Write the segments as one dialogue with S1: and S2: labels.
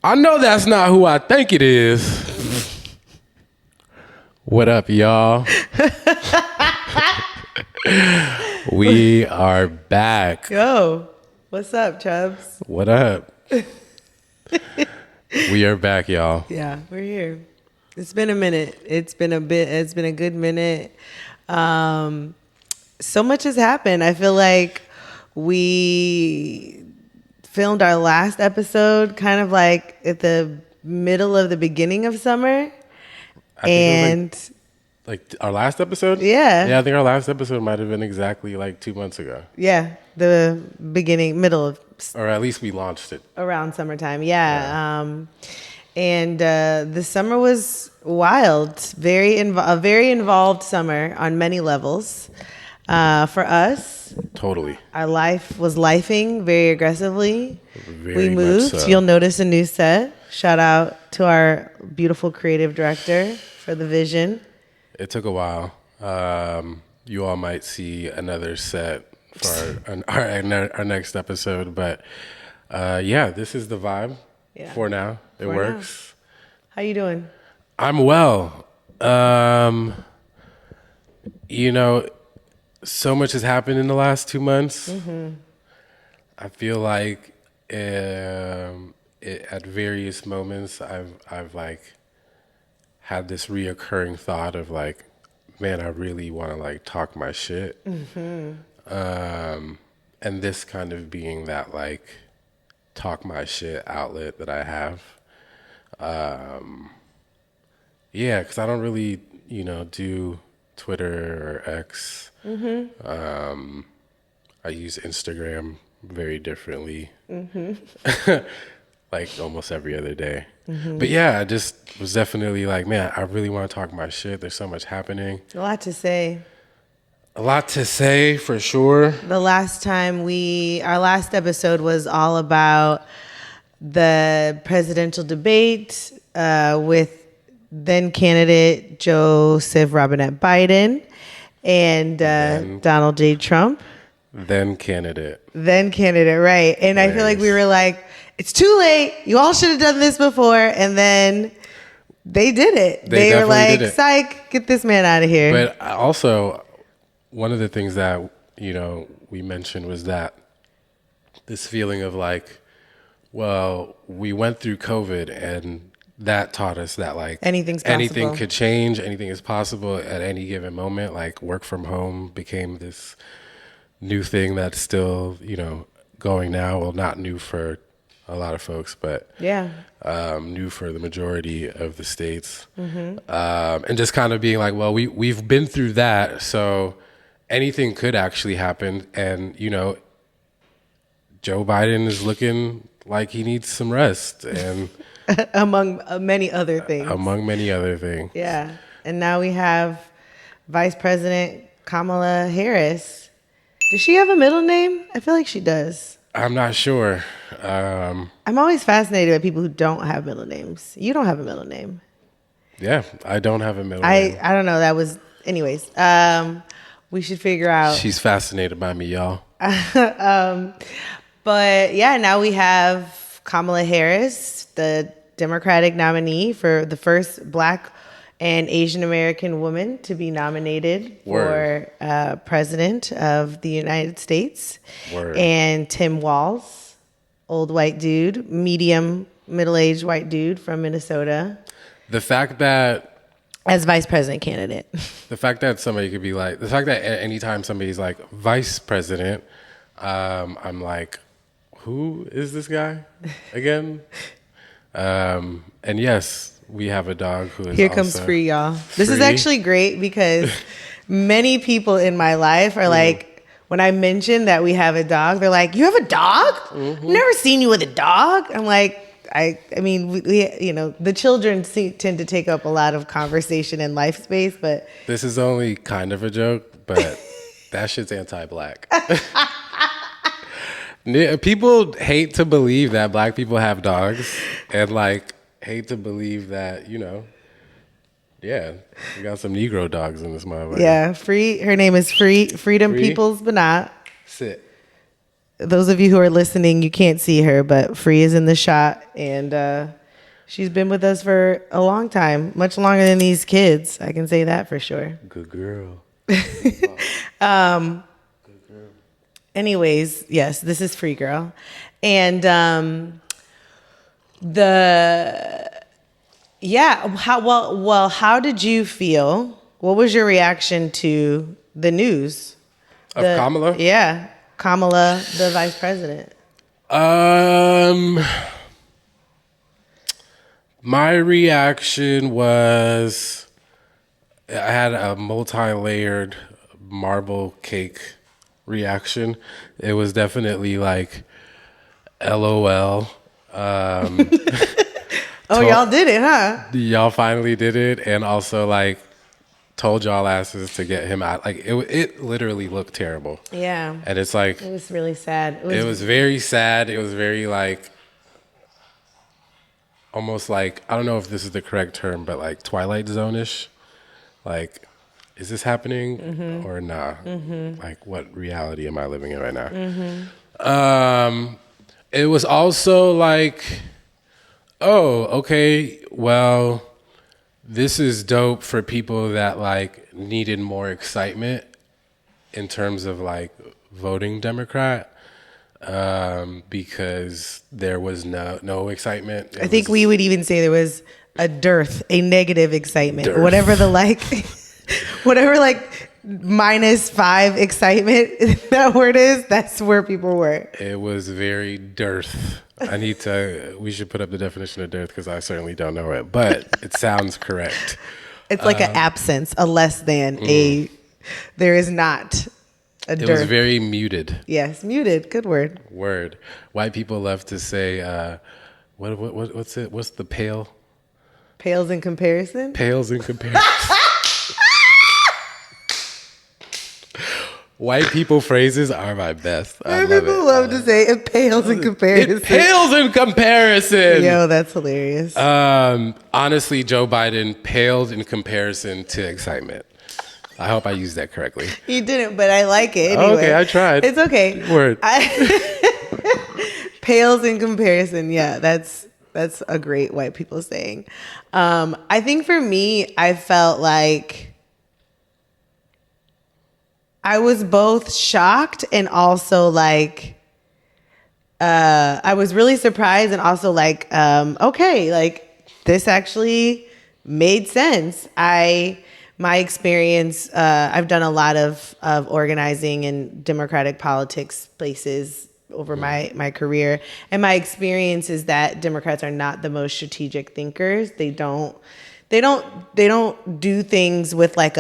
S1: I know that's not who I think it is. What up, y'all? We are back.
S2: Yo, what's up, Chubbs?
S1: What up? We are back, y'all.
S2: Yeah, we're here. It's been a minute. It's been a good minute. So much has happened. I feel like we filmed our last episode kind of like at the middle of the beginning of summer.
S1: I think it was like our last episode?
S2: Yeah.
S1: Yeah, I think our last episode might have been exactly like 2 months ago.
S2: Yeah, the middle of.
S1: Or at least we launched it.
S2: Around summertime, yeah. And the summer was wild. A very involved summer on many levels. For us,
S1: Totally.
S2: our life was lifing very aggressively.
S1: Very
S2: We moved.
S1: much so.
S2: You'll notice a new set. Shout out to our beautiful creative director for the vision.
S1: It took a while. You all might see another set for our next episode, but yeah, this is the vibe for now. It
S2: For
S1: works.
S2: How you doing?
S1: I'm well. So much has happened in the last 2 months. Mm-hmm. I feel like at various moments, I've like had this reoccurring thought of like, man, I really want to like talk my shit. Mm-hmm. And this kind of being that like talk my shit outlet that I have. Yeah, because I don't really, do Twitter or X. Mm-hmm. I use Instagram very differently, like almost every other day. Mm-hmm. But yeah, I just was definitely like, man, I really want to talk my shit. There's so much happening.
S2: A lot to say.
S1: A lot to say, for sure.
S2: The last time our last episode was all about the presidential debate with then candidate Joseph Robinette Biden and Donald J. Trump.
S1: Then candidate,
S2: right. And I feel like we were like, it's too late. You all should have done this before. And then they did it. They were like, psych, get this man out of here.
S1: But also, one of the things that, we mentioned was that this feeling of like, well, we went through COVID and that taught us that like
S2: anything
S1: could change, anything is possible at any given moment. Like work from home became this new thing that's still, going now. Well, not new for a lot of folks, but new for the majority of the states. Mm-hmm. And just kind of being like, well, we've been through that, so anything could actually happen. And, Joe Biden is looking like he needs some rest. And
S2: among many other things. Yeah. And now we have Vice President Kamala Harris. Does she have a middle name? I feel like she does.
S1: I'm not sure.
S2: I'm always fascinated by people who don't have middle names. You don't have a middle name.
S1: Yeah, I don't have a middle name.
S2: I don't know. Anyways, we should figure out.
S1: She's fascinated by me, y'all.
S2: But yeah, now we have Kamala Harris, the Democratic nominee for the first Black and Asian American woman to be nominated for president of the United States.
S1: Word.
S2: And Tim Walz, old white dude, medium middle-aged white dude from Minnesota.
S1: The fact that
S2: as vice president candidate.
S1: The fact that somebody could be like, the fact that anytime somebody's like vice president, I'm like, who is this guy again? And yes, we have a dog who is
S2: Here comes Free, y'all. This is actually great because many people in my life are like, when I mention that we have a dog, they're like, you have a dog? Mm-hmm. I've never seen you with a dog. I'm like, I mean, we the children tend to take up a lot of conversation and life space, but
S1: this is only kind of a joke, but that shit's anti-Black. People hate to believe that Black people have dogs, and like hate to believe that we got some Negro dogs in this motherfucker.
S2: Yeah, Free. Her name is Freedom Peoples Banat.
S1: Sit.
S2: those of you who are listening, you can't see her, but Free is in the shot, and she's been with us for a long time, much longer than these kids. I can say that for sure.
S1: Good girl.
S2: Anyways, yes, this is Free Girl, and how did you feel? What was your reaction to the news
S1: Of Kamala?
S2: Yeah, Kamala, the vice president.
S1: My reaction was I had a multi-layered marble cake reaction. It was definitely like LOL.
S2: Y'all did it, huh?
S1: Y'all finally did it, and also like told y'all asses to get him out. Like it literally looked terrible.
S2: Yeah.
S1: And it's like
S2: it was really sad.
S1: It was very sad. It was very like almost like, I don't know if this is the correct term, but like Twilight Zone-ish. Like, is this happening or nah? Like, what reality am I living in right now? It was also like, oh, okay, well, this is dope for people that like needed more excitement in terms of like voting Democrat, because there was no excitement.
S2: I think we would even say there was a dearth, a negative excitement, whatever the like, whatever like -5 excitement that word is. That's where people were.
S1: It was very dearth. We should put up the definition of dearth because I certainly don't know it, but it sounds correct.
S2: It's like an absence, a less than, there is not a dearth.
S1: It was very muted.
S2: Yes, muted. Good word.
S1: Word. White people love to say, what's it? What's the pale?
S2: Pales in comparison?
S1: Pales in comparison. White people phrases are my best. I love
S2: people love to say it pales in comparison.
S1: It pales in comparison.
S2: Yo, that's hilarious.
S1: Honestly, Joe Biden paled in comparison to excitement. I hope I used that correctly.
S2: You didn't, but I like it anyway.
S1: Okay, I tried.
S2: It's okay.
S1: Word.
S2: Pales in comparison. Yeah, that's a great white people saying. I think for me, I felt like I was both shocked and also like, I was really surprised and also like, okay, like this actually made sense. My experience, I've done a lot of organizing in Democratic politics places over my career. And my experience is that Democrats are not the most strategic thinkers. They don't do things with like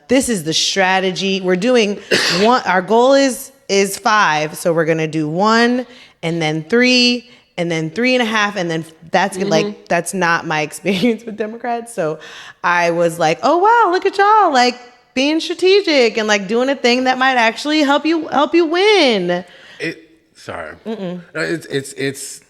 S2: this is the strategy. We're doing one, our goal is 5. So we're going to do 1 and then 3 and then 3.5. And then that's like, that's not my experience with Democrats. So I was like, oh, wow, look at y'all like being strategic and like doing a thing that might actually help you win.
S1: Sorry. It's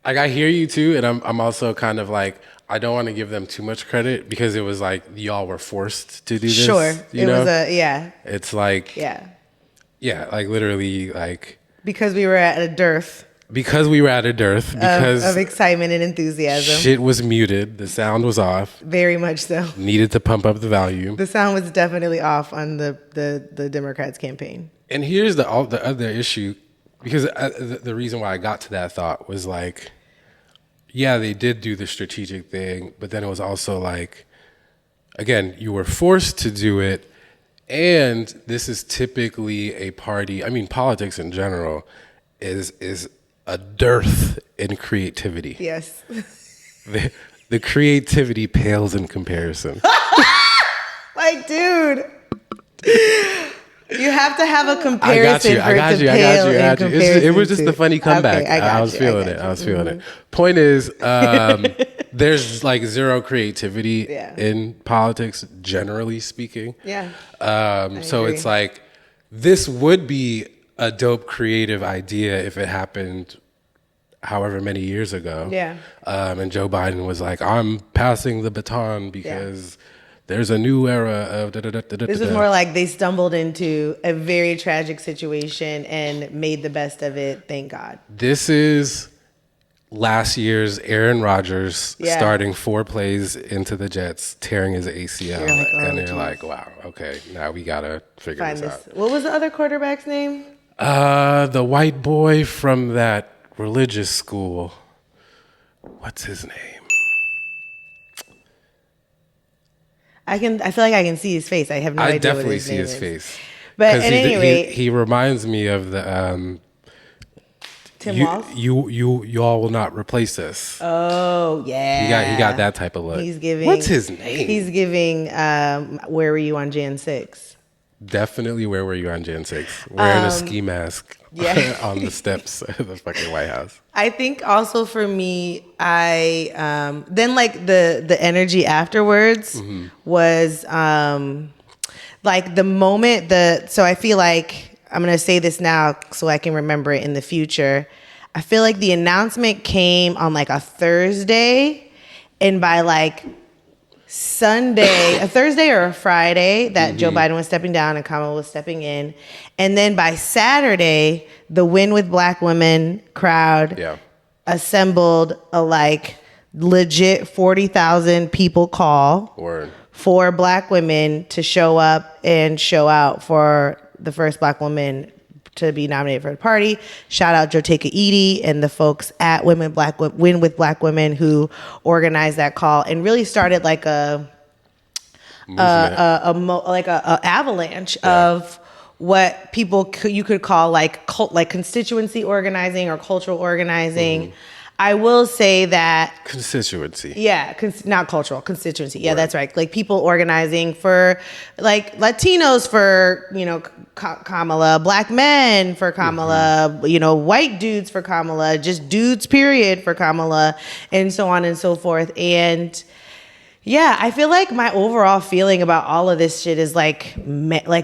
S1: like, I hear you too. And I'm also kind of like, I don't want to give them too much credit because it was like y'all were forced to do this. Sure. It's like, yeah, like literally like.
S2: Because we were at a dearth.
S1: Because
S2: of excitement and enthusiasm.
S1: Shit was muted. The sound was off.
S2: Very much so.
S1: Needed to pump up the volume.
S2: The sound was definitely off on the Democrats' campaign.
S1: And here's the other issue, because the reason why I got to that thought was like, yeah, they did do the strategic thing, but then it was also like, again, you were forced to do it, and this is typically a party. I mean, politics in general is a dearth in creativity.
S2: Yes.
S1: The creativity pales in comparison.
S2: Like, dude, you have to have a comparison.
S1: I got you. It was just a funny comeback. Okay, I was feeling it. Point is, there's like zero creativity in politics, generally speaking.
S2: Yeah.
S1: So it's like, this would be a dope creative idea if it happened however many years ago.
S2: Yeah.
S1: And Joe Biden was like, I'm passing the baton because there's a new era of
S2: This was more like they stumbled into a very tragic situation and made the best of it. Thank God.
S1: This is last year's Aaron Rodgers starting 4 plays into the Jets, tearing his ACL.
S2: You're like, oh,
S1: and they're
S2: geez.
S1: like, wow, okay, now we got to figure
S2: Find
S1: this
S2: this.
S1: out.
S2: What was the other quarterback's name?
S1: The white boy from that religious school. What's his name?
S2: I feel like I can see his face. I have no idea.
S1: I definitely
S2: what his
S1: see
S2: name
S1: his
S2: is.
S1: face.
S2: But at any rate,
S1: he reminds me of the
S2: Tim Walsh.
S1: You all will not replace us.
S2: Oh yeah,
S1: He got that type of look.
S2: He's giving.
S1: What's his name?
S2: He's giving. Where were you on Jan 6?
S1: Definitely. Where were you on Jan 6? Wearing a ski mask on the steps of the fucking White House.
S2: I think also for me, I then like the energy afterwards was like the moment so I feel like I'm gonna say this now so I can remember it in the future. I feel like the announcement came on like a Thursday, and by like Sunday, a Thursday or a Friday, that Joe Biden was stepping down and Kamala was stepping in. And then by Saturday, the Win with Black Women crowd assembled a like legit 40,000 people call for Black women to show up and show out for the first Black woman to be nominated for the party. Shout out Joteka Edie and the folks at Win with Black Women who organized that call and really started like a avalanche of what you could call like constituency organizing or cultural organizing. I will say that
S1: constituency.
S2: Yeah, not cultural, constituency. Yeah, that's right. Like people organizing for like Latinos for, Kamala, Black men for Kamala, white dudes for Kamala, just dudes period for Kamala, and so on and so forth. And yeah, I feel like my overall feeling about all of this shit is like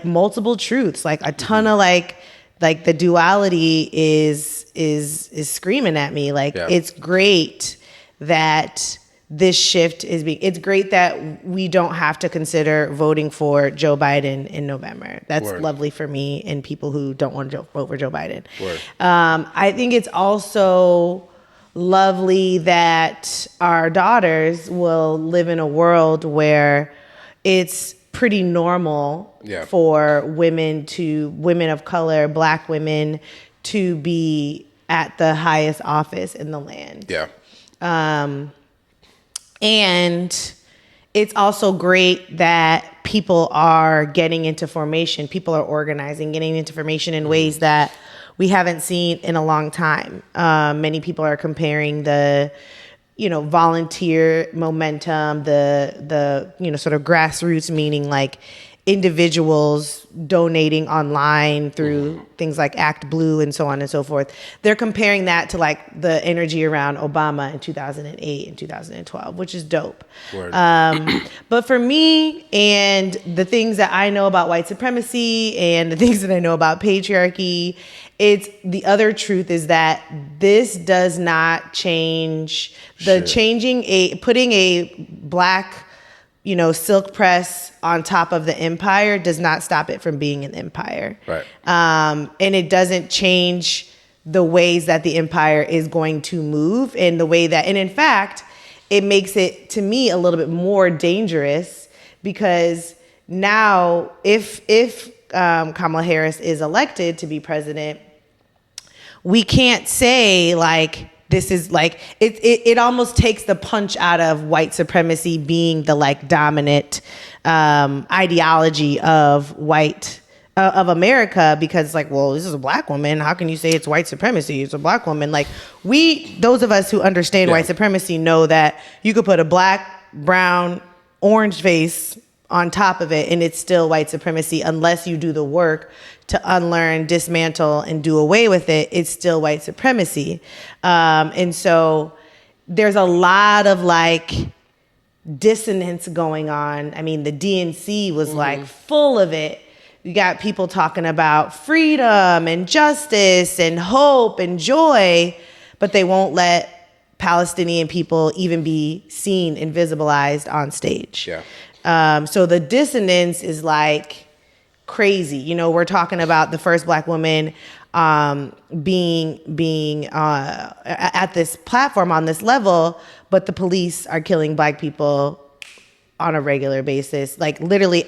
S2: multiple truths, like a ton of like the duality is screaming at me. Like it's great that this shift it's great that we don't have to consider voting for Joe Biden in November. That's lovely for me and people who don't want to vote for Joe Biden. I think it's also lovely that our daughters will live in a world where it's pretty normal for women of color, Black women, to be at the highest office in the land. And it's also great that people are getting into formation. People are organizing, getting into formation in ways that we haven't seen in a long time. Many people are comparing the volunteer momentum, the sort of grassroots, meaning like individuals donating online through things like Act Blue and so on and so forth. They're comparing that to like the energy around Obama in 2008 and 2012, which is dope. But for me and the things that I know about white supremacy and the things that I know about patriarchy, it's the other truth is that this does not change putting a Black silk press on top of the empire does not stop it from being an empire. And it doesn't change the ways that the empire is going to move and the way that, and in fact, it makes it, to me, a little bit more dangerous because now if Kamala Harris is elected to be president, we can't say like, this is like it almost takes the punch out of white supremacy being the like dominant ideology of of America, because like, well, this is a Black woman. How can you say it's white supremacy? It's a Black woman. Like those of us who understand white supremacy know that you could put a black, brown, orange face on top of it and it's still white supremacy unless you do the work to unlearn, dismantle, and do away with it. It's still white supremacy. And so there's a lot of like dissonance going on. I mean, the DNC was like full of it. You got people talking about freedom and justice and hope and joy, but they won't let Palestinian people even be seen and visibilized on stage. So the dissonance is like crazy. You know, we're talking about the first Black woman being at this platform on this level, but the police are killing Black people on a regular basis. Like literally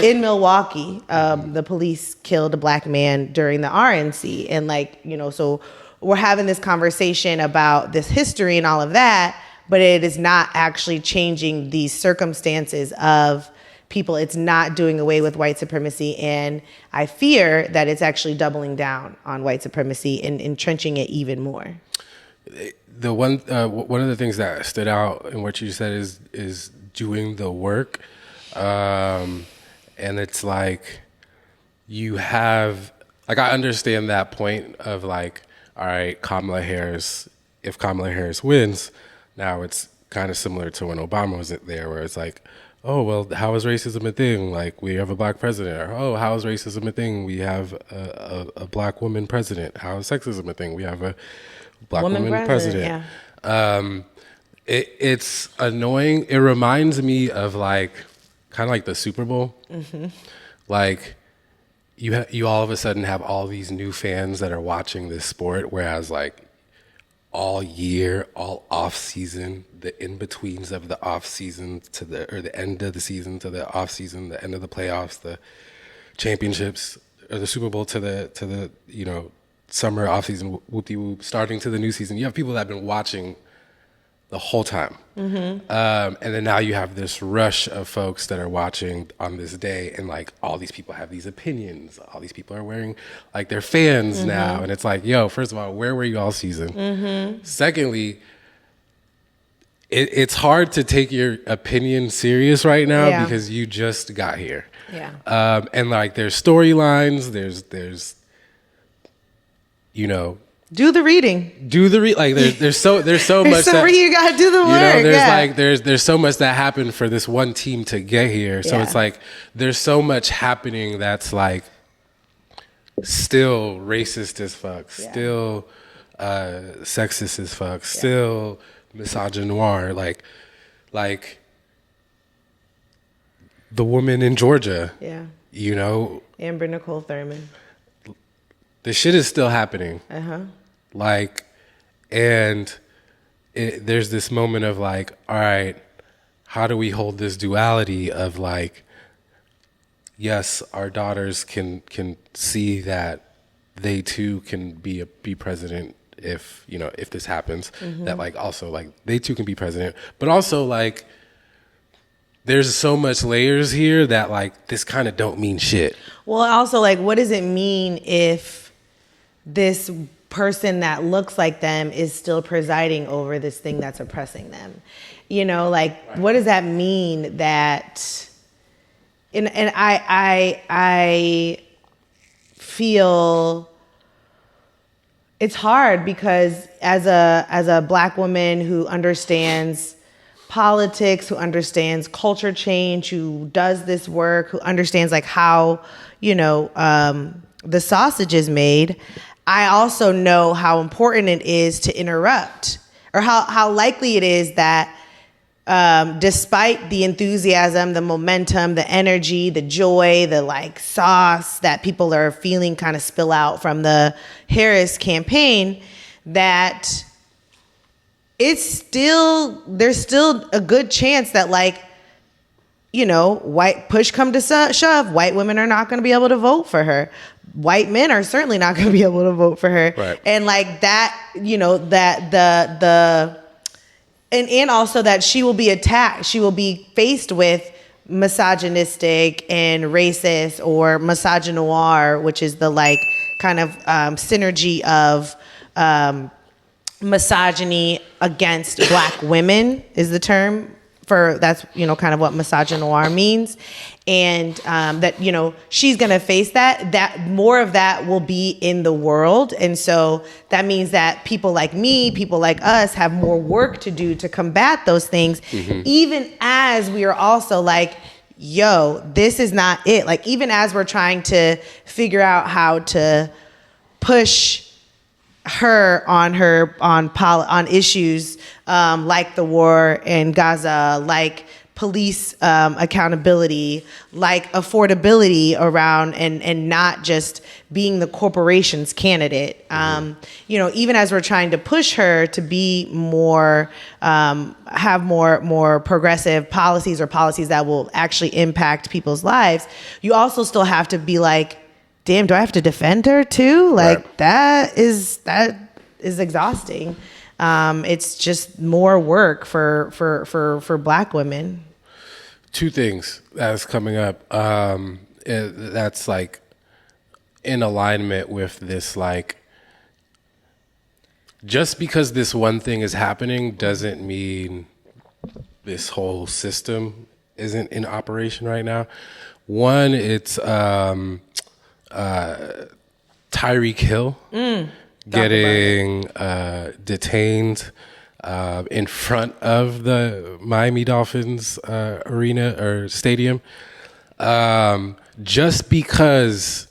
S2: in Milwaukee, the police killed a Black man during the RNC. And like, you know, so we're having this conversation about this history and all of that, but it is not actually changing these circumstances of people. It's not doing away with white supremacy. And I fear that it's actually doubling down on white supremacy and entrenching it even more.
S1: The one of the things that stood out in what you said is doing the work. And it's like, you have, like, I understand that point of like, all right, if Kamala Harris wins, now it's kind of similar to when Obama was there, where it's like, oh, well, how is racism a thing? Like, we have a Black president. Or, oh, how is racism a thing? We have a Black woman president. How is sexism a thing? We have a Black woman president. Yeah. It's annoying. It reminds me of like, kind of like the Super Bowl. Mm-hmm. Like, you all of a sudden have all these new fans that are watching this sport, whereas like all year, all off season, the in-betweens of the off season or the end of the season to the off season, the end of the playoffs, the championships, or the Super Bowl to the you know, summer off season, whoop-de-whoop, starting to the new season. You have people that have been watching the whole time. Mm-hmm. And then now you have this rush of folks that are watching on this day, and like all these people have these opinions. All these people are wearing like they're fans mm-hmm. now. And it's like, yo, first of all, where were you all season? Mm-hmm. Secondly, it's hard to take your opinion serious right now because you just got here. Yeah. And like there's storylines, there's you know,
S2: do the reading. Like
S1: there's so much
S2: that you gotta do the work.
S1: You know, there's so much that happened for this one team to get here. So it's like there's so much happening that's like still racist as fuck, still sexist as fuck, still misogynoir. Like the woman in Georgia. Yeah. You know,
S2: Amber Nicole Thurman.
S1: The shit is still happening. Uh-huh. Like, and there's this moment of like, all right, how do we hold this duality of like, yes, our daughters can see that they too can be president if, you know, if this happens, mm-hmm. that like also like they too can be president, but also like there's so much layers here that like this kind of don't mean shit.
S2: Well, also like, what does it mean if this person that looks like them is still presiding over this thing that's oppressing them? You know, like, what does that mean that, and I feel it's hard because as a Black woman who understands politics, who understands culture change, who does this work, who understands like how, you know, the sausage is made, I also know how important it is to interrupt, or how likely it is that despite the enthusiasm, the momentum, the energy, the joy, the like sauce that people are feeling kind of spill out from the Harris campaign, that there's still a good chance that like, you know, push come to shove, white women are not going to be able to vote for her. White men are certainly not going to be able to vote for her. Right. And like that, you know, that and also that she will be attacked. She will be faced with misogynistic and racist or misogynoir, which is the like kind of synergy of misogyny against Black women is the term. That's, you know, kind of what misogynoir means. And that, you know, she's going to face that more of that will be in the world. And so that means that people like me, people like us have more work to do to combat those things, mm-hmm. even as we are also like, yo, this is not it. Like, even as we're trying to figure out how to push her on issues like the war in Gaza, like police accountability, like affordability around, and not just being the corporation's candidate. Even as we're trying to push her to be more, have more progressive policies, or policies that will actually impact people's lives, you also still have to be like, damn, do I have to defend her too? Like,
S1: right.
S2: that is exhausting. It's just more work for Black women.
S1: Two things that's coming up. That's like in alignment with this, like, just because this one thing is happening doesn't mean this whole system isn't in operation right now. One, it's Tyreek Hill getting detained in front of the Miami Dolphins arena or stadium, just because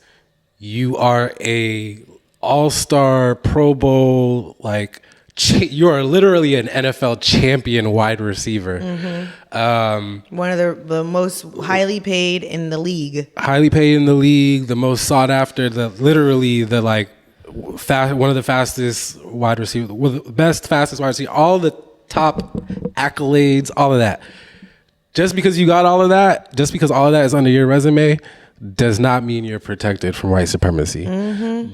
S1: you are a all-star Pro Bowl, like you are literally an NFL champion wide receiver.
S2: One of the most highly paid in the league.
S1: The most sought after, one of the fastest wide receivers, fastest wide receiver, all the top accolades, all of that. Just because you got all of that, just because all of that is under your resume, does not mean you're protected from white supremacy.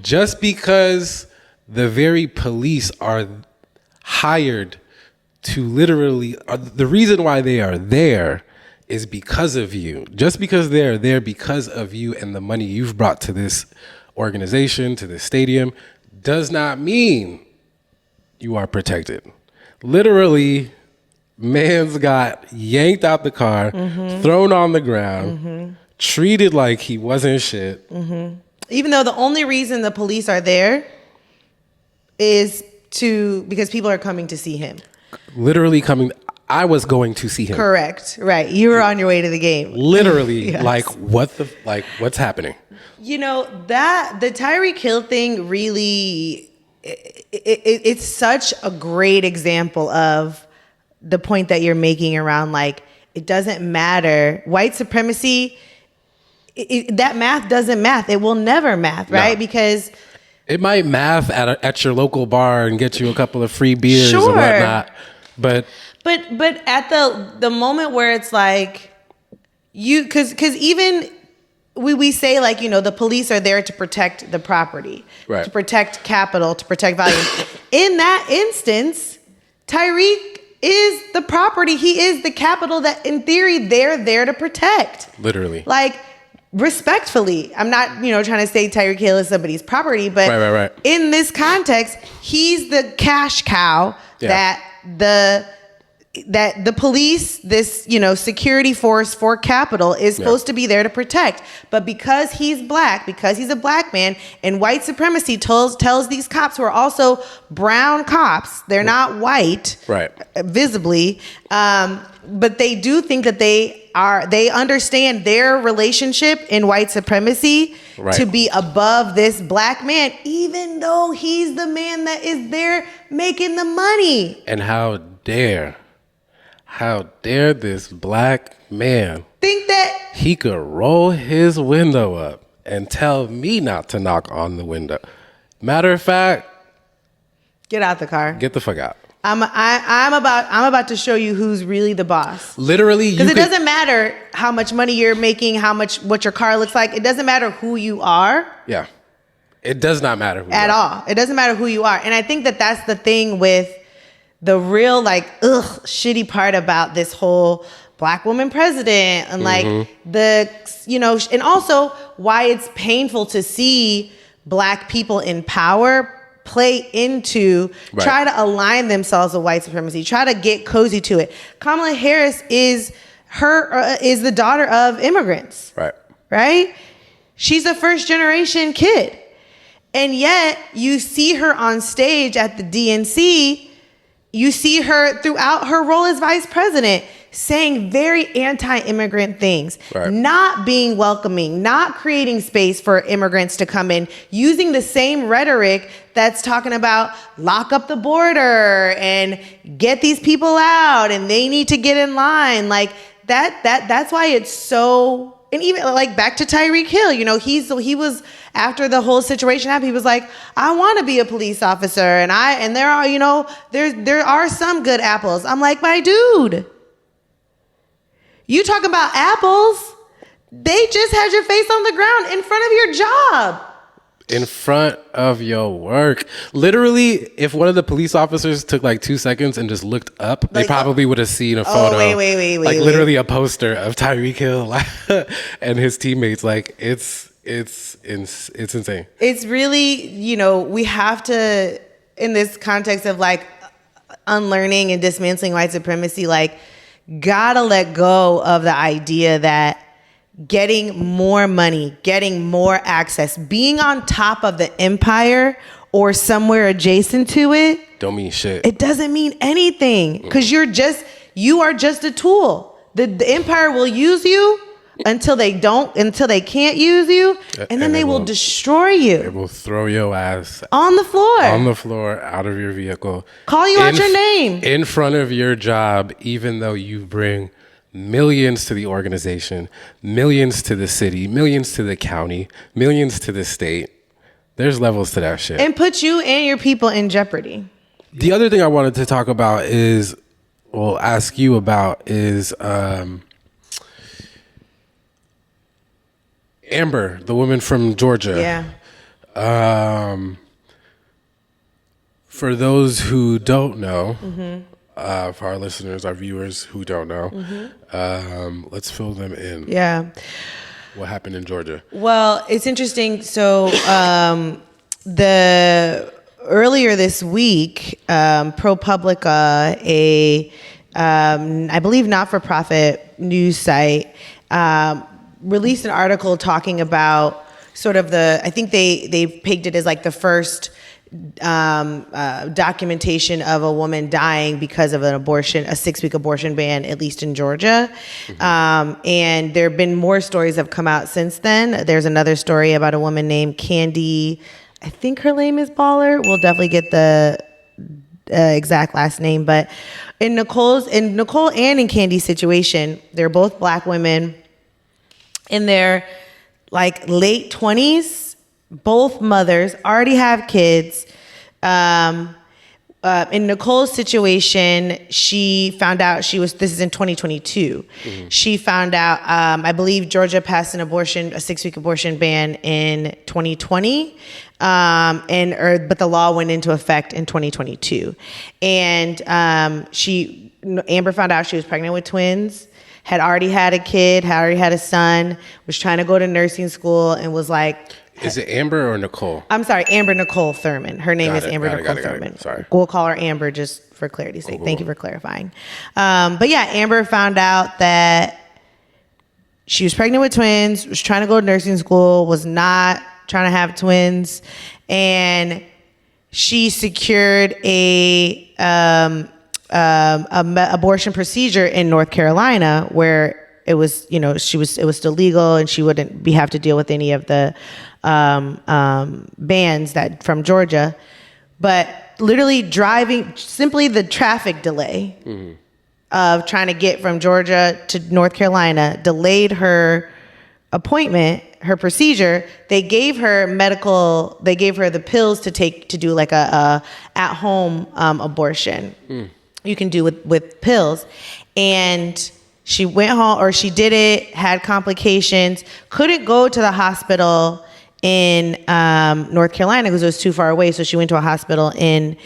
S1: Just because the very police are hired to literally, the reason why they are there is because of you. Just because they're there because of you and the money you've brought to this organization, to this stadium, does not mean you are protected. Literally, man's got yanked out the car, thrown on the ground, treated like he wasn't shit.
S2: Even though the only reason the police are there is because people are coming to see him.
S1: Literally coming. I was going to see him.
S2: Correct. Right. You were on your way to the game. Literally.
S1: Yes. What's happening?
S2: That the Tyreek Hill thing really, it's such a great example of the point that you're making around, like, it doesn't matter. White supremacy, that math doesn't math. It will never math, right? No. Because
S1: it might math at your local bar and get you a couple of free beers and whatnot. But at the moment where it's like, because even we say, like, the police are there to protect the property, right, to protect capital, to protect value. In that instance, Tyreek is the property. He is the capital that, in theory, they're there to protect. Literally.
S2: Like, respectfully, I'm not, trying to say Tyreek Hill is somebody's property, but
S1: right.
S2: In this context, he's the cash cow that the police, this, security force for capital, is supposed to be there to protect. But because he's Black, because he's a Black man, and white supremacy tells these cops, who are also brown cops, they're not white,
S1: right,
S2: visibly, but they do think that they understand their relationship in white supremacy, right, to be above this Black man, even though he's the man that is there making the money.
S1: And how dare this Black man
S2: think that
S1: he could roll his window up and tell me not to knock on the window? Matter of fact,
S2: get out the car.
S1: Get the fuck out.
S2: I'm about to show you who's really the boss.
S1: Literally,
S2: because it doesn't matter how much money you're making, what your car looks like. It doesn't matter who you are.
S1: Yeah, it does not matter who
S2: at all. It doesn't matter who you are, and I think that that's the thing with the real, like, shitty part about this whole Black woman president, and like and also why it's painful to see Black people in power play into, try to align themselves with white supremacy, try to get cozy to it. Kamala Harris is the daughter of immigrants. Right? She's a first generation kid. And yet you see her on stage at the DNC, you see her throughout her role as vice president saying very anti-immigrant things, not being welcoming, not creating space for immigrants to come in, using the same rhetoric that's talking about lock up the border and get these people out and they need to get in line. Like, that's why it's so. And even like back to Tyreek Hill, you know, he was after the whole situation happened. He was like, I want to be a police officer, and there are, you know, there are some good apples. I'm like, my dude, you talking about apples? They just had your face on the ground in front of your job.
S1: In front of your work. Literally, if one of the police officers took like 2 seconds and just looked up, they probably would have seen a photo.
S2: Wait.
S1: Like literally a poster of Tyreek Hill and his teammates. Like it's insane.
S2: It's really, you know, we have to, in this context of like unlearning and dismantling white supremacy, like gotta let go of the idea that getting more money, getting more access, being on top of the empire or somewhere adjacent to it
S1: don't mean shit.
S2: It doesn't mean anything because you are just a tool. The empire will use you until they can't use you, and then they will destroy you.
S1: It will throw your ass
S2: on the floor,
S1: out of your vehicle,
S2: call you out your name
S1: in front of your job, even though you bring millions to the organization, millions to the city, millions to the county, millions to the state. There's levels to that shit.
S2: And put you and your people in jeopardy.
S1: The other thing I wanted to talk about ask you about is Amber, the woman from Georgia.
S2: Yeah.
S1: For those who don't know, for our listeners, our viewers who don't know, let's fill them in.
S2: Yeah.
S1: What happened in Georgia?
S2: Well, it's interesting. So earlier this week, ProPublica, I believe not-for-profit news site, released an article talking about sort of I think they pegged it as like the first documentation of a woman dying because of a 6-week abortion ban, at least in Georgia. And there have been more stories that have come out since then. There's another story about a woman named Candy. I think her name is Baller. We'll definitely get the exact last name. But in Nicole and in Candy's situation, they're both Black women in their like late 20s. Both mothers already have kids. In Nicole's situation, she found out this is in 2022. She found out, I believe Georgia passed a 6-week abortion ban in 2020. But the law went into effect in 2022. And Amber found out she was pregnant with twins, had already had a kid, had already had a son, was trying to go to nursing school and was like...
S1: Is it Amber or Nicole?
S2: I'm sorry, Amber Nicole Thurman. Her name is Amber Nicole Thurman.
S1: Sorry.
S2: We'll call her Amber just for clarity's sake. Thank you for clarifying. But yeah, Amber found out that she was pregnant with twins, was trying to go to nursing school, was not trying to have twins, and she secured a abortion procedure in North Carolina where it was, it was still legal and she wouldn't have to deal with any of the bans that from Georgia, but literally simply the traffic delay of trying to get from Georgia to North Carolina delayed her appointment, her procedure. They gave her the pills to take to do like a at-home abortion. You can do with pills. And she went home, or she did it, had complications, couldn't go to the hospital in North Carolina because it was too far away. So she went to a hospital in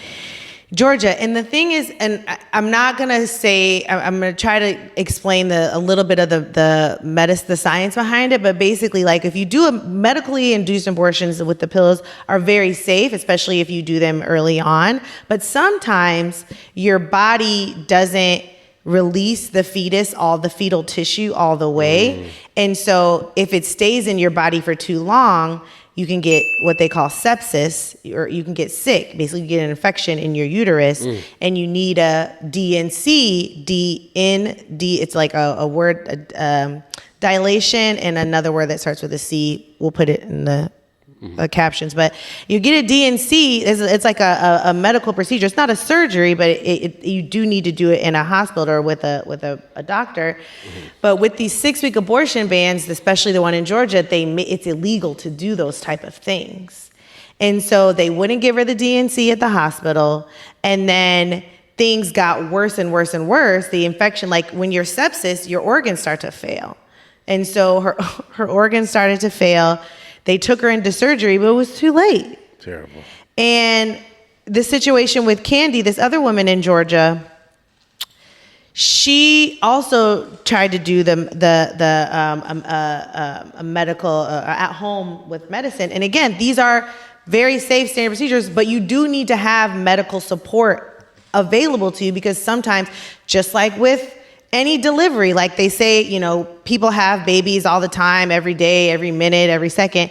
S2: Georgia. And the thing is, and I'm not going to say, I'm going to try to explain a little bit of the science behind it. But basically, like if you do medically induced abortions with the pills are very safe, especially if you do them early on. But sometimes your body doesn't release the fetal tissue all the way. And so if it stays in your body for too long, you can get what they call sepsis, or you can get sick. Basically, you get an infection in your uterus and you need a DNC, it's like a word, dilation, and another word that starts with a C. We'll put it in the captions, but you get a DNC. It's like a medical procedure. It's not a surgery, but you do need to do it in a hospital or with a doctor. But with these 6-week abortion bans, especially the one in Georgia, it's illegal to do those type of things. And so they wouldn't give her the DNC at the hospital. And then things got worse and worse and worse. The infection, like when you're sepsis, your organs start to fail. And so her organs started to fail. They took her into surgery, but it was too late.
S1: Terrible.
S2: And the situation with Candy, this other woman in Georgia, she also tried to do a medical at home with medicine. And again, these are very safe standard procedures, but you do need to have medical support available to you, because sometimes, just like with any delivery, like they say, people have babies all the time, every day, every minute, every second,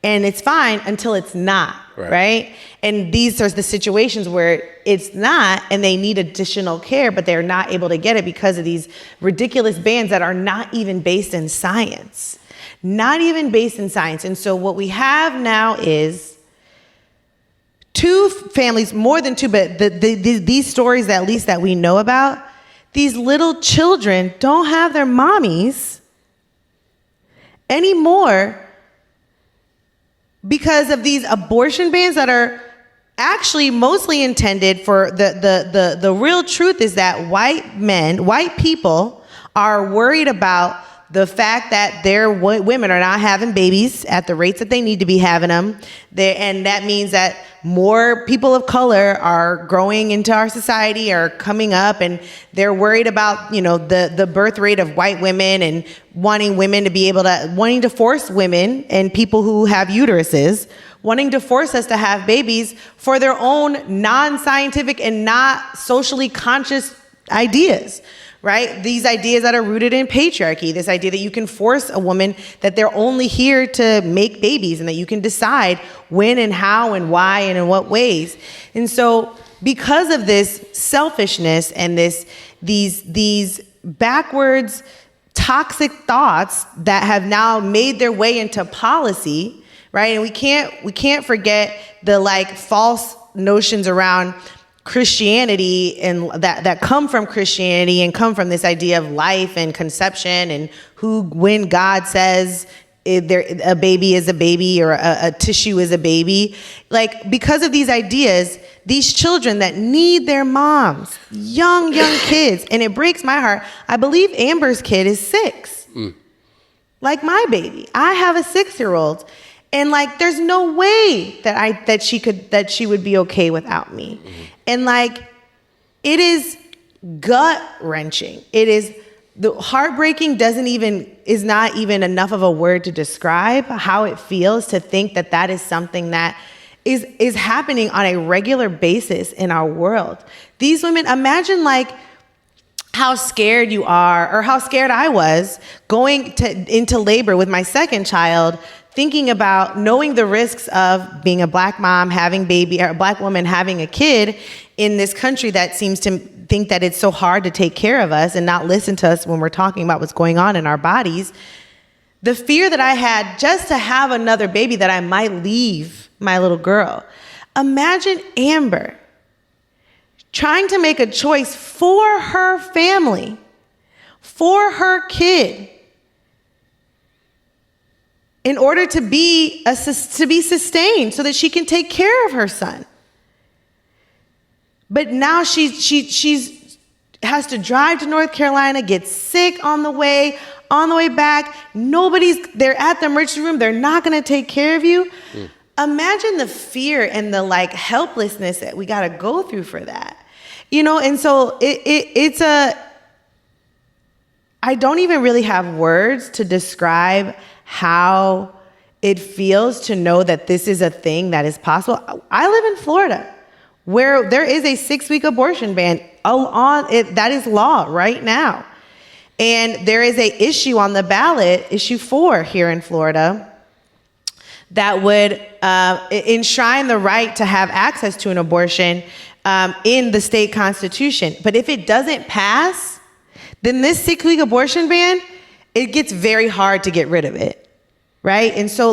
S2: and it's fine until it's not, right? And these are the situations where it's not, and they need additional care, but they're not able to get it because of these ridiculous bans that are not even based in science. Not even based in science. And so what we have now is 2 families, more than 2, but these stories, at least that we know about, these little children don't have their mommies anymore because of these abortion bans that are actually mostly intended for the real truth is that white people are worried about the fact that their women are not having babies at the rates that they need to be having them. And that means that more people of color are growing into our society, are coming up, and they're worried about, the birth rate of white women and wanting to force women and people who have uteruses, wanting to force us to have babies for their own non-scientific and not socially conscious ideas. Right? These ideas that are rooted in patriarchy, this idea that you can force a woman that they're only here to make babies and that you can decide when and how and why and in what ways. And so because of this selfishness and these backwards toxic thoughts that have now made their way into policy, right? And we can't forget the false notions around Christianity and that come from Christianity and come from this idea of life and conception and when God says a baby is a baby or a tissue is a baby. Because of these ideas, these children that need their moms, young kids, and it breaks my heart. I believe Amber's kid is 6. Like my baby. I have a 6-year-old. And there's no way that she would be okay without me. And it is gut wrenching. It is the heartbreaking is not even enough of a word to describe how it feels to think that is something that is happening on a regular basis in our world. These women, imagine how scared you are, or how scared I was going into labor with my second child, thinking about knowing the risks of being a black mom, having baby, or a black woman having a kid in this country that seems to think that it's so hard to take care of us and not listen to us when we're talking about what's going on in our bodies. The fear that I had just to have another baby, that I might leave my little girl. Imagine Amber trying to make a choice for her family, for her kid, in order to be sustained so that she can take care of her son. But now she has to drive to North Carolina, get sick on the way back. They're at the emergency room. They're not going to take care of you. Imagine the fear and the helplessness that we got to go through for that. And so I don't even really have words to describe how it feels to know that this is a thing that is possible. I live in Florida, where there is a 6-week abortion ban on it. That is law right now. And there is a issue on the ballot, issue 4 here in Florida, that would enshrine the right to have access to an abortion in the state constitution. But if it doesn't pass, then this 6-week abortion ban, it gets very hard to get rid of it, right? And so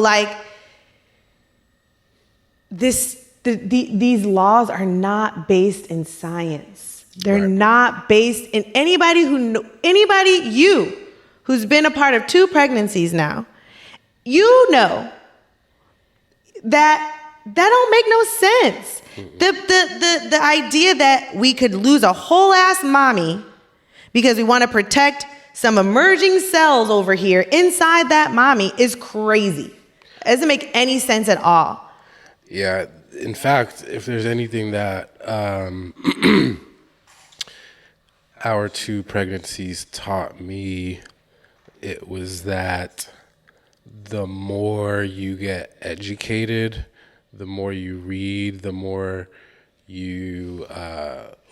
S2: these laws are not based in science. They're
S1: Right.
S2: not based in you who's been a part of 2 pregnancies now. You know that don't make no sense. The idea that we could lose a whole ass mommy because we want to protect some emerging cells over here inside that mommy is crazy. It doesn't make any sense at all.
S1: Yeah. In fact, if there's anything that our 2 pregnancies taught me, it was that the more you get educated, the more you read, the more you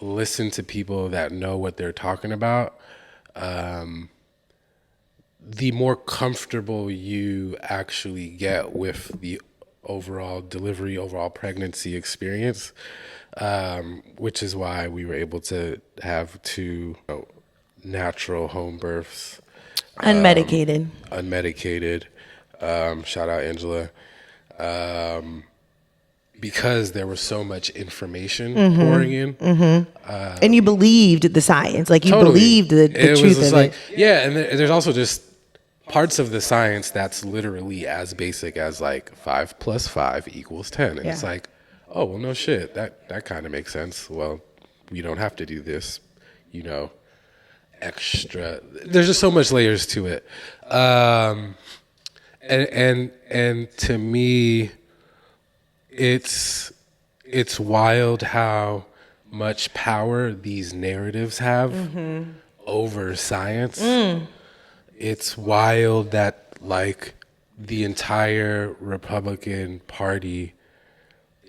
S1: listen to people that know what they're talking about, the more comfortable you actually get with the overall delivery, overall pregnancy experience, which is why we were able to have 2 natural home births.
S2: Unmedicated.
S1: Unmedicated. Shout out Angela. Because there was so much information pouring in.
S2: And you believed the science. Like you
S1: Totally.
S2: believed the truth of it.
S1: Yeah, and there's also just parts of the science that's literally as basic as like 5 + 5 = 10. And it's
S2: Yeah.
S1: like, oh, well, no shit. That kind of makes sense. Well, we don't have to do this, extra. There's just so much layers to it. And to me, it's wild how much power these narratives have over science. It's wild that like the entire Republican Party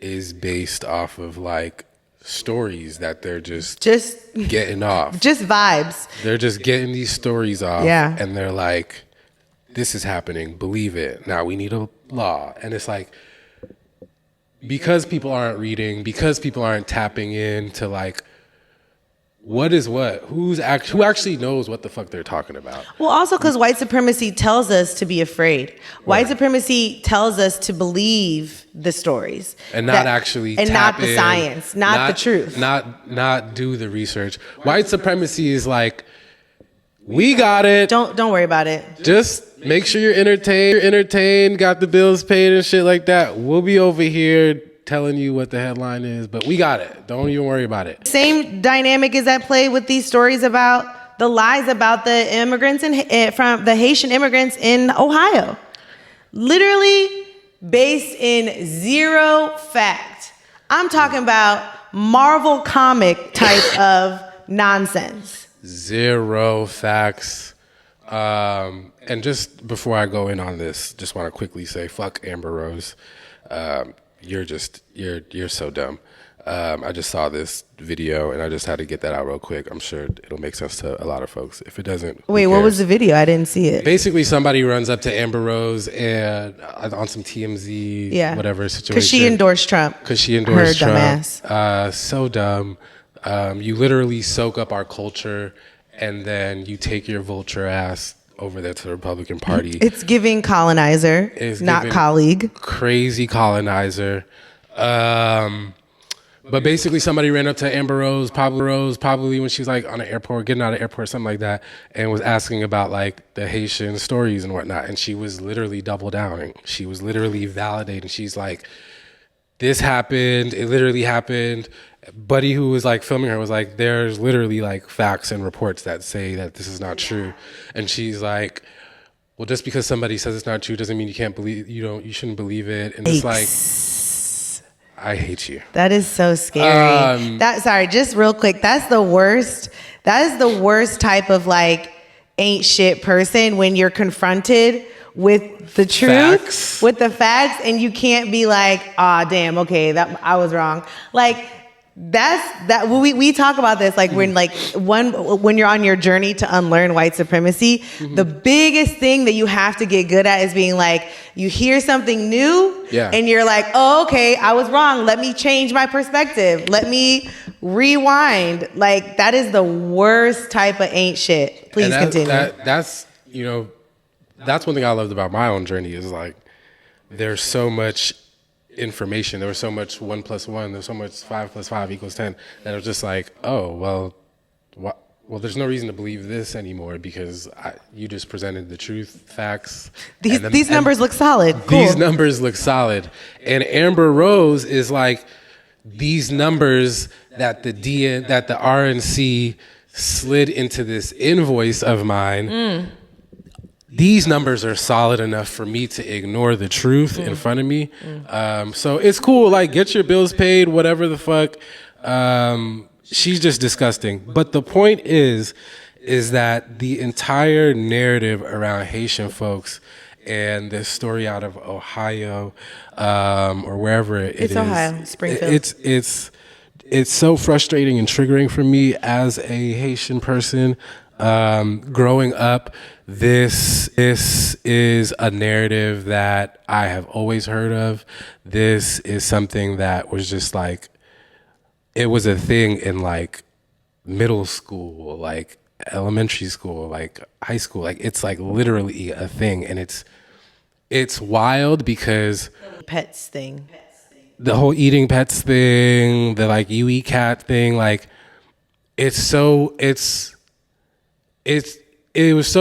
S1: is based off of like stories that they're just getting off.
S2: Just vibes.
S1: They're just getting these stories off.
S2: Yeah.
S1: And they're like, this is happening. Believe it. Now we need a law. And it's like, because people aren't reading, because people aren't tapping into like, what is what? Who actually knows what the fuck they're talking about?
S2: Well, also because white supremacy tells us to be afraid. White supremacy tells us to believe the stories
S1: And not actually
S2: and
S1: tap
S2: not the
S1: in,
S2: science, not the truth.
S1: Not do the research. White supremacy is like, we got it.
S2: Don't worry about it.
S1: Just make sure you're entertained, got the bills paid and shit like that. We'll be over here telling you what the headline is, but we got it. Don't even worry about it.
S2: Same dynamic is at play with these stories about the lies about the immigrants from the Haitian immigrants in Ohio. Literally based in zero fact. I'm talking about Marvel comic type of nonsense.
S1: Zero facts. And just before I go in on this, just want to quickly say, fuck Amber Rose. You're so dumb. I just saw this video and I just had to get that out real quick. I'm sure it'll make sense to a lot of folks. If it doesn't,
S2: Wait, what was the video? I didn't see it.
S1: Basically, somebody runs up to Amber Rose and on some TMZ, whatever situation.
S2: Because she endorsed Trump. Her
S1: Trump.
S2: Dumbass.
S1: So dumb. You literally soak up our culture and then you take your vulture ass over there to the Republican Party.
S2: It's giving colonizer, not
S1: giving
S2: colleague.
S1: Crazy colonizer. But basically somebody ran up to Amber Rose, probably when she was like on an airport, getting out of airport, something like that, and was asking about like the Haitian stories and whatnot. And she was literally double downing. She was literally validating. She's like, this happened. It literally happened. Buddy who was like filming her was like, there's literally like facts and reports that say that this is not true. And she's like, well, just because somebody says it's not true doesn't mean you can't believe, you shouldn't believe it. And it's like, I hate you.
S2: That is so scary. Sorry, just real quick. That's the worst. That is the worst type of like ain't shit person when you're confronted with the truth, with the facts, and you can't be like, ah, damn, okay, that I was wrong. Like, we talk about this like when you're on your journey to unlearn white supremacy, the biggest thing that you have to get good at is being like, you hear something new and you're like, oh, okay, I was wrong. Let me change my perspective. Let me rewind. Like, that is the worst type of ain't shit. Please continue.
S1: That's one thing I loved about my own journey is like, there's so much information. There was so much 1 + 1. There was so much 5 + 5 = 10. And it was just like, oh, well, well, there's no reason to believe this anymore because you just presented the truth, facts.
S2: These numbers look solid. Cool.
S1: These numbers look solid. And Amber Rose is like, these numbers that the RNC slid into this invoice of mine, these numbers are solid enough for me to ignore the truth in front of me. So it's cool. Like, get your bills paid, whatever the fuck. She's just disgusting. But the point is that the entire narrative around Haitian folks and this story out of Ohio or wherever it's
S2: Ohio, Springfield.
S1: It's so frustrating and triggering for me as a Haitian person. Growing up, this is a narrative that I have always heard of. This is something that was just like, it was a thing in like middle school, like elementary school, like high school. Like, it's like literally a thing. And it's wild because
S2: Pets thing.
S1: the whole eating pets thing, the like you eat cat thing, like it was so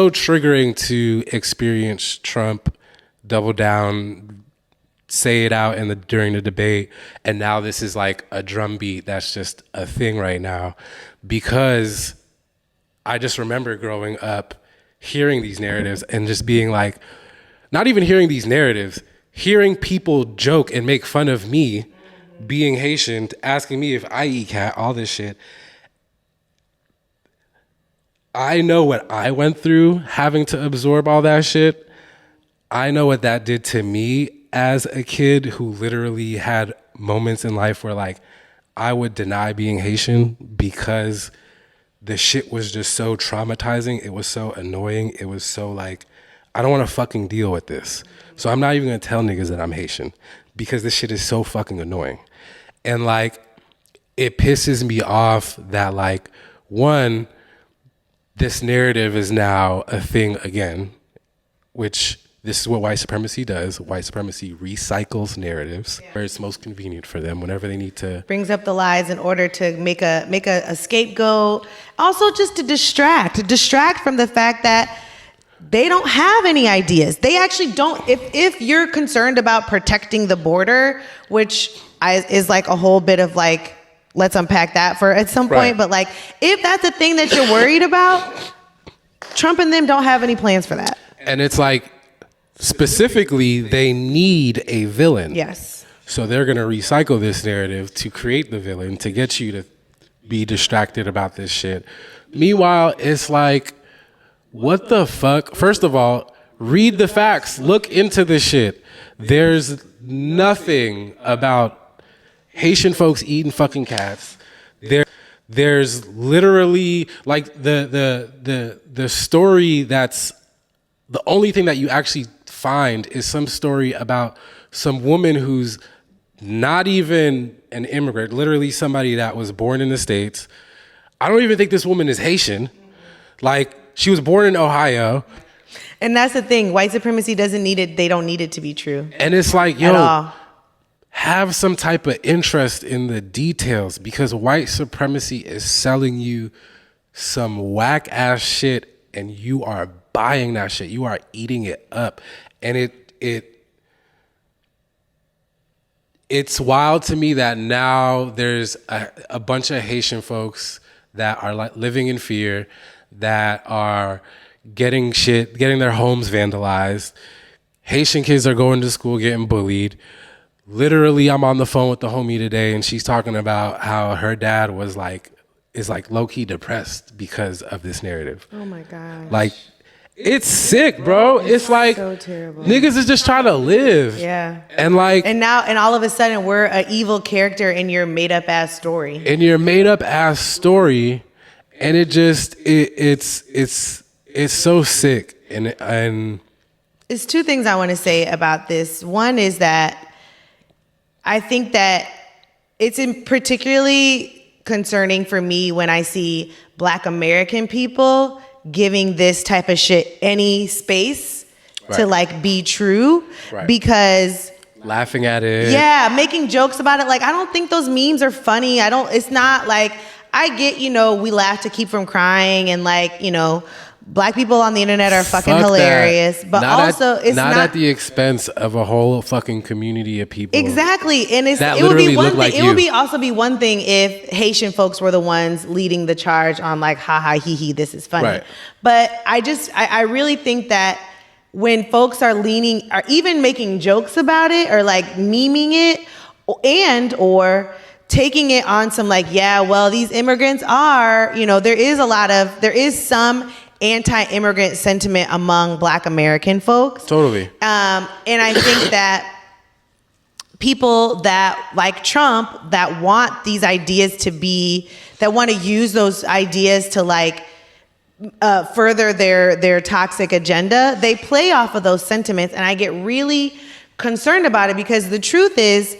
S1: triggering to experience Trump double down, say it out during the debate, and now this is like a drumbeat that's just a thing right now, because I just remember growing up hearing these narratives and just being like, not even hearing these narratives, hearing people joke and make fun of me being Haitian, asking me if I eat cat, all this shit. I know what I went through having to absorb all that shit. I know what that did to me as a kid who literally had moments in life where like I would deny being Haitian because the shit was just so traumatizing. It was so annoying. It was so like, I don't want to fucking deal with this. So I'm not even going to tell niggas that I'm Haitian because this shit is so fucking annoying. And like, it pisses me off that like, one, this narrative is now a thing again, which this is what white supremacy does. White supremacy recycles narratives where it's most convenient for them whenever they need to.
S2: Brings up the lies in order to make a scapegoat. Also just to distract from the fact that they don't have any ideas. They actually don't. If you're concerned about protecting the border, which is like a whole bit of like, let's unpack that for at some point. But like, if that's a thing that you're worried about, Trump and them don't have any plans for that.
S1: And it's like, specifically, they need a villain.
S2: Yes.
S1: So they're going to recycle this narrative to create the villain, to get you to be distracted about this shit. Meanwhile, it's like, what the fuck? First of all, read the facts. Look into this shit. There's nothing about Haitian folks eating fucking cats. There's literally like the story that's the only thing that you actually find is some story about some woman who's not even an immigrant, literally somebody that was born in the States. I don't even think this woman is Haitian. Like, she was born in Ohio.
S2: And that's the thing. White supremacy doesn't need it. They don't need it to be true.
S1: And it's like, yo, have some type of interest in the details, because white supremacy is selling you some whack ass shit and you are buying that shit. You are eating it up. And it's wild to me that now there's a bunch of Haitian folks that are like living in fear, that are getting their homes vandalized. Haitian kids are going to school getting bullied. Literally, I'm on the phone with the homie today and she's talking about how her dad is low-key depressed because of this narrative.
S2: Oh my God.
S1: Like, it's sick, bro. It's like,
S2: so terrible.
S1: Niggas is just trying to live.
S2: Yeah.
S1: And like,
S2: and all of a sudden we're an evil character in your made up ass story.
S1: And it just it's so sick. And
S2: it's two things I want to say about this. One is that I think that it's particularly concerning for me when I see Black American people giving this type of shit any space to like be true, because
S1: laughing at it.
S2: Yeah, making jokes about it. Like, I don't think those memes are funny. It's not like, I get, we laugh to keep from crying, and like, Black people on the internet are fucking hilarious, but it's not
S1: at the expense of a whole fucking community of people.
S2: Exactly, and it would be one thing. It would also be one thing if Haitian folks were the ones leading the charge on like, ha ha hee hee, this is funny.
S1: Right.
S2: But I really think that when folks are even making jokes about it, or like memeing it, or taking it on some like, yeah, well, these immigrants are, there is some anti-immigrant sentiment among Black American folks.
S1: Totally.
S2: And I think that people that like Trump, that want these ideas that want to use those ideas to like further their toxic agenda, they play off of those sentiments. And I get really concerned about it, because the truth is,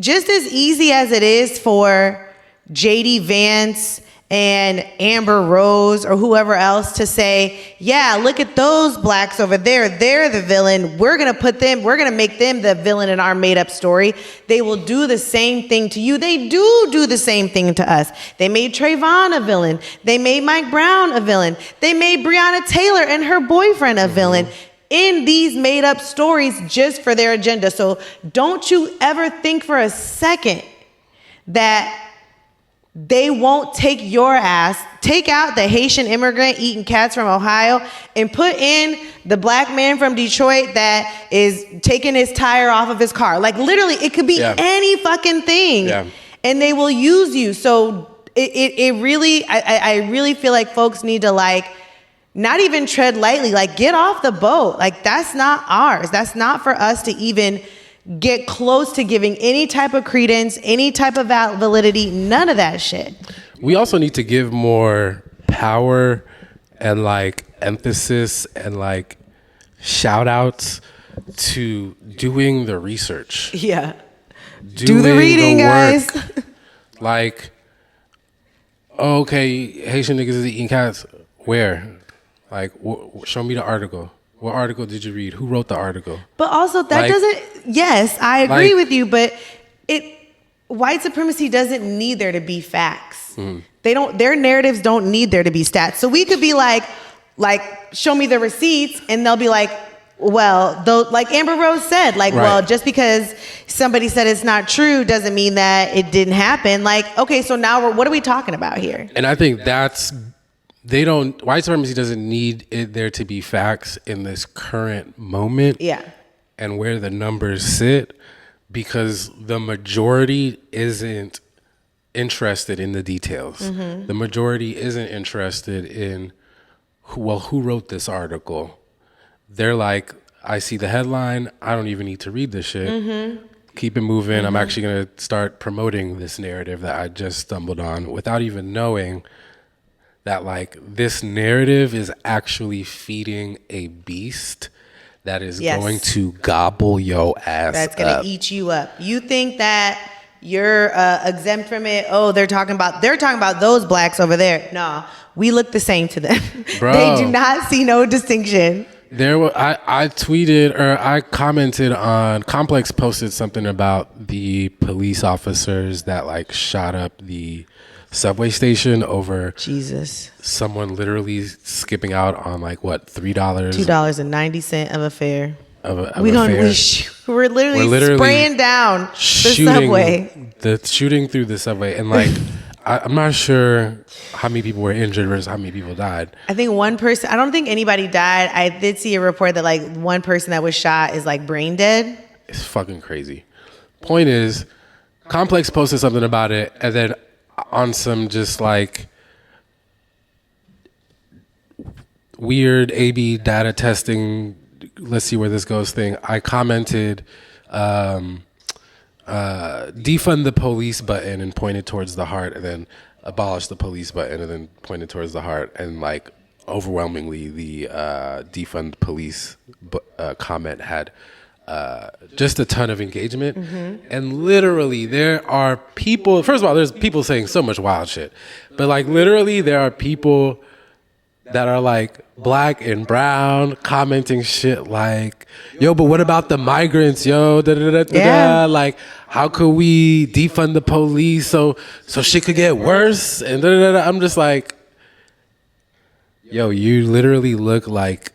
S2: just as easy as it is for JD Vance and Amber Rose or whoever else to say, yeah, look at those Blacks over there, they're the villain, we're gonna make them the villain in our made up story. They will do the same thing to you. They do the same thing to us. They made Trayvon a villain. They made Mike Brown a villain. They made Breonna Taylor and her boyfriend a villain in these made up stories just for their agenda. So don't you ever think for a second that they won't take out the Haitian immigrant eating cats from Ohio, and put in the Black man from Detroit that is taking his tire off of his car. Like, literally, it could be any fucking thing. Yeah. And they will use you. So I really feel like folks need to like, not even tread lightly, like get off the boat. Like, that's not ours. That's not for us to even get close to giving any type of credence, any type of validity, none of that shit.
S1: We also need to give more power and like emphasis and like shout outs to doing the research.
S2: Yeah. Do the reading, guys.
S1: Like, okay, Haitian niggas is eating cats. Where? Like, show me the article. What article did you read? Who wrote the article?
S2: But also that yes, I agree with you, but white supremacy doesn't need there to be facts. Their narratives don't need there to be stats. So we could be like, show me the receipts, and they'll be like, well, like Amber Rose said, like, well, just because somebody said it's not true doesn't mean that it didn't happen. Like, okay, so now what are we talking about here?
S1: And I think white supremacy doesn't need there to be facts in this current moment.
S2: Yeah.
S1: And where the numbers sit, because the majority isn't interested in the details. The majority isn't interested in, who wrote this article? They're like, I see the headline, I don't even need to read this shit. Keep it moving. I'm actually going to start promoting this narrative that I just stumbled on, without even knowing that like this narrative is actually feeding a beast that is going to gobble your ass
S2: That's going to eat you up. You think that you're exempt from it? Oh, they're talking about those Blacks over there. No, we look the same to them.
S1: Bro,
S2: they do not see no distinction.
S1: I tweeted, or I commented on, Complex posted something about the police officers that like shot up the subway station over someone literally skipping out on like what, $2.90
S2: of a fare.
S1: We're literally
S2: spraying down the subway.
S1: The shooting through the subway, and like I'm not sure how many people were injured versus how many people died.
S2: I think one person. I don't think anybody died. I did see a report that like one person that was shot is like brain dead.
S1: It's fucking crazy. Point is, Complex posted something about it, and then on some just like weird A/B data testing, let's see where this goes thing, I commented defund the police button and pointed towards the heart, and then abolish the police button and then pointed towards the heart, and like overwhelmingly the defund police comment had just a ton of engagement. And literally there are people, first of all, there's people saying so much wild shit, but like literally there are people that are like black and brown commenting shit like, yo, but what about the migrants, yo? Da, da, da, da,
S2: Yeah.
S1: da. Like, how could we defund the police so shit could get worse? And da, da, da, da. I'm just like, yo, you literally look like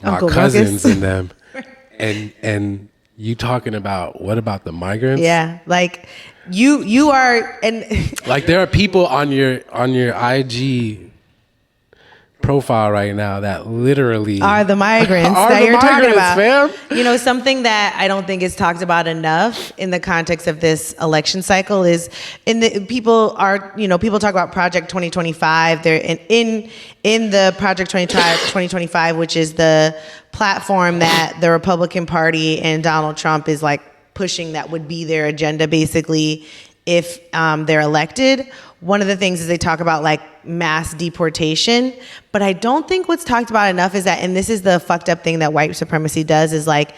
S1: my
S2: Uncle
S1: cousins
S2: Ruckus.
S1: in them. And you talking about what about the migrants?
S2: Yeah, like you are, and
S1: Like there are people on your IG profile right now that literally
S2: are the migrants
S1: are
S2: that
S1: the
S2: you're talking
S1: migrants,
S2: about.
S1: fam.
S2: You know, something that I don't think is talked about enough in the context of this election cycle is people talk about Project 2025. They're in the Project 2025, which is the platform that the Republican Party and Donald Trump is like pushing, that would be their agenda basically if they're elected. One of the things is they talk about like mass deportation, but I don't think what's talked about enough is that, and this is the fucked up thing that white supremacy does, is like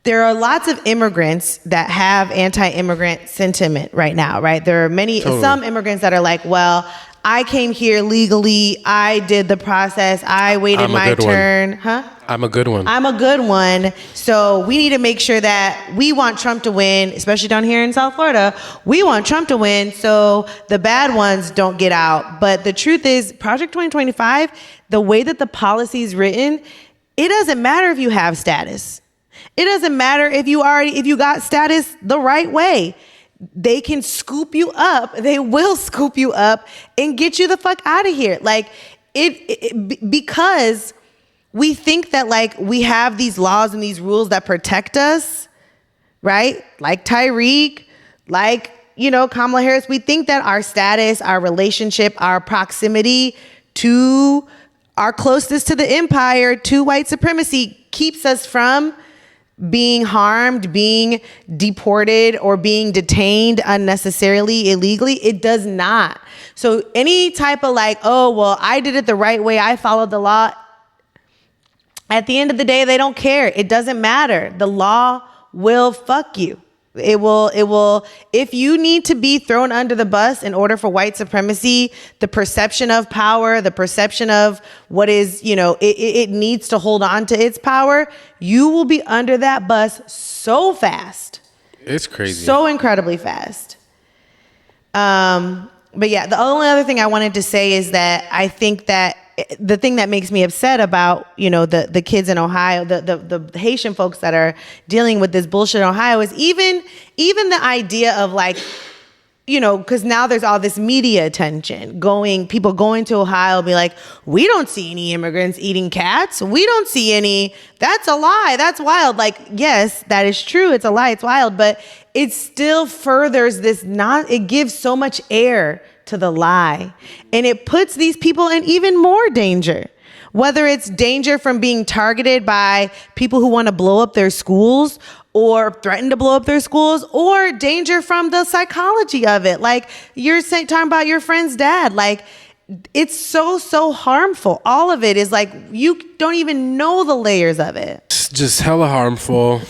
S2: there are lots of immigrants that have anti-immigrant sentiment right now, right? There are some immigrants that are like, well, I came here legally, I did the process, I waited my turn. Huh?
S1: I'm a good one.
S2: I'm a good one. So we need to make sure that we want Trump to win, especially down here in South Florida. We want Trump to win so the bad ones don't get out. But the truth is, Project 2025, the way that the policy is written, it doesn't matter if you have status. It doesn't matter if you got status the right way. They can scoop you up. They will scoop you up and get you the fuck out of here. Like because we think that like we have these laws and these rules that protect us, right? Like Tyreek, like, Kamala Harris. We think that our status, our relationship, our proximity to our closeness to the empire, to white supremacy, keeps us from being harmed, being deported, or being detained unnecessarily, illegally. It does not. So any type of like, oh, well, I did it the right way, I followed the law. At the end of the day, they don't care. It doesn't matter. The law will fuck you. It will, if you need to be thrown under the bus in order for white supremacy, the perception of power, the perception of what is, it needs to hold on to its power, you will be under that bus so fast.
S1: It's crazy.
S2: So incredibly fast. But yeah, the only other thing I wanted to say is that I think that the thing that makes me upset about, the kids in Ohio, the Haitian folks that are dealing with this bullshit in Ohio is even the idea of like, because now there's all this media attention people going to Ohio be like, we don't see any immigrants eating cats. We don't see any. That's a lie. That's wild. Like, yes, that is true. It's a lie. It's wild. But it still furthers this it gives so much air to the lie. And it puts these people in even more danger. Whether it's danger from being targeted by people who want to blow up their schools or threaten to blow up their schools, or danger from the psychology of it. Like you're talking about your friend's dad. Like it's so harmful. All of it is like, you don't even know the layers of it.
S1: It's just hella harmful.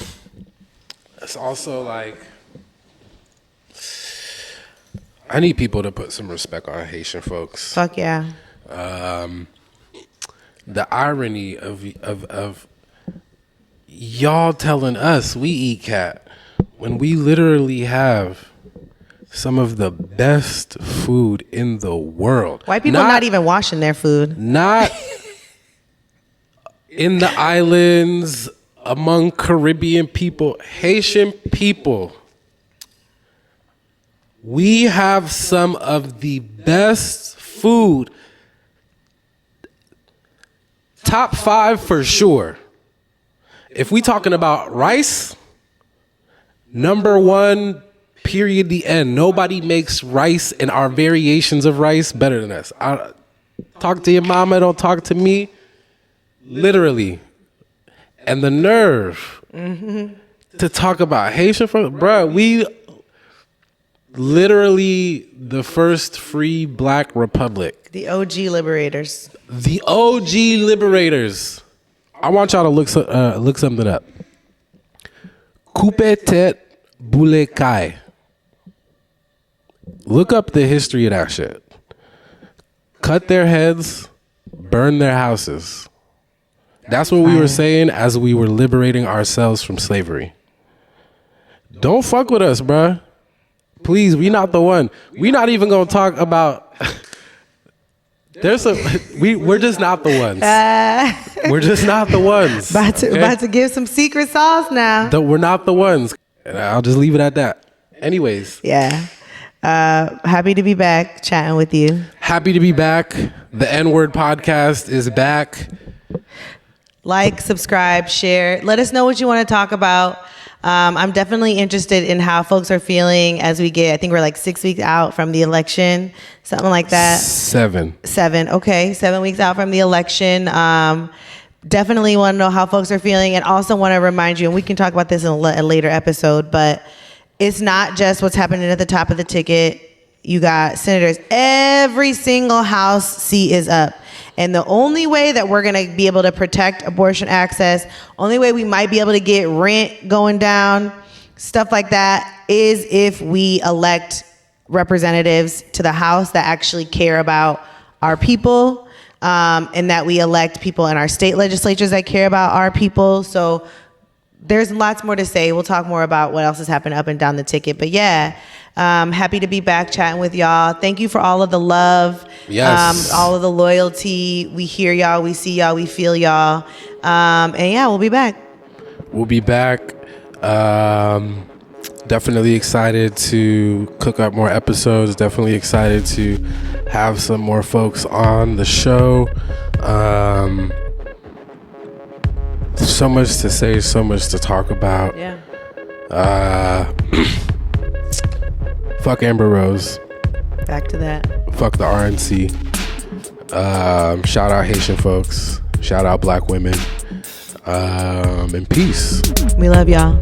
S1: It's also like, I need people to put some respect on Haitian folks.
S2: Fuck yeah.
S1: The irony of y'all telling us we eat cat when we literally have some of the best food in the world.
S2: White people not even washing their food.
S1: Not in the islands, among Caribbean people, Haitian people. We have some of the best food. Top 5 for sure. If we talking about rice, number 1, period, the end. Nobody makes rice and our variations of rice better than us. Talk to your mama, don't talk to me. Literally. And the nerve to talk about Haitian food. Bruh, we literally the first free black republic.
S2: The OG liberators.
S1: The OG liberators. I want y'all to look something up. Coupe tete boule kai. Look up the history of that shit. Cut their heads, burn their houses. That's what we were saying as we were liberating ourselves from slavery. Don't fuck with us, bruh. Please, we not the one. We not even gonna talk about. We're just not the ones. We're just not the ones.
S2: About to give some secret sauce now.
S1: We're not the ones. And I'll just leave it at that. Anyways.
S2: Yeah. Happy to be back chatting with you.
S1: Happy to be back. The N-Word podcast is back.
S2: Like, subscribe, share. Let us know what you want to talk about. I'm definitely interested in how folks are feeling as we get, I think we're like 6 weeks out from the election, something like that.
S1: 7.
S2: Okay. 7 weeks out from the election. Definitely want to know how folks are feeling, and also want to remind you, and we can talk about this in a later episode, but it's not just what's happening at the top of the ticket. You got senators. Every single House seat is up. And the only way that we're going to be able to protect abortion access, only way we might be able to get rent going down, stuff like that, is if we elect representatives to the House that actually care about our people, and that we elect people in our state legislatures that care about our people. So there's lots more to say. We'll talk more about what else is happening up and down the ticket. But yeah, happy to be back chatting with y'all. Thank you for all of the love,
S1: yes,
S2: all of the loyalty. We hear y'all, we see y'all, we feel y'all. And yeah, we'll be back.
S1: We'll be back. Definitely excited to cook up more episodes. Definitely excited to have some more folks on the show. So much to say, so much to talk about.
S2: Yeah.
S1: Fuck Amber Rose.
S2: Back to that.
S1: Fuck the RNC. Shout out Haitian folks. Shout out Black women. And peace.
S2: We love y'all.